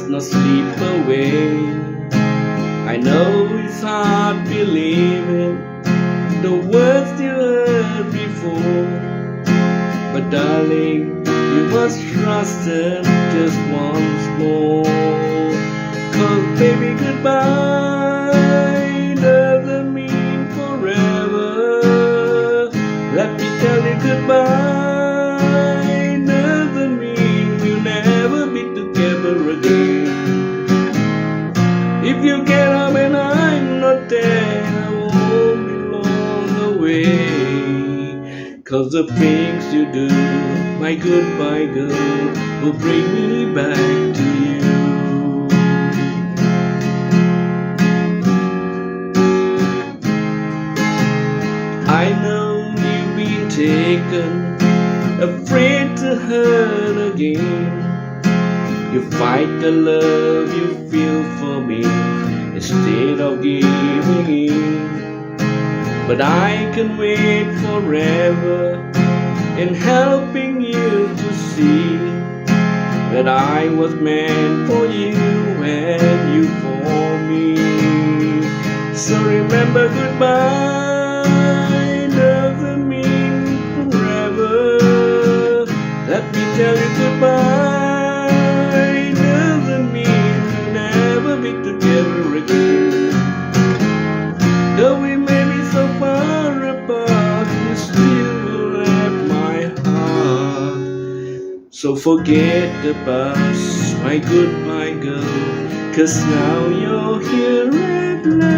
not slip away. I know it's hard believing the words you heard before, but darling, you must trust them just once more. 'Cause baby, goodbye doesn't mean forever. Let me tell you, goodbye doesn't mean we'll never be together again. If you get up and I'm not there, I won't be long away. 'Cause the things you do, my goodbye girl, will bring me back to you. I know you've been taken, afraid to hurt again. You fight the love you feel for me instead of giving in. But I can wait forever in helping you to see that I was meant for you and you for me. So remember, goodbye doesn't mean forever. Let me tell you, goodbye doesn't mean we'll never be together again. Though we may be so far apart, you still have my heart. So forget the past, my goodbye girl, 'cause now you're here at last.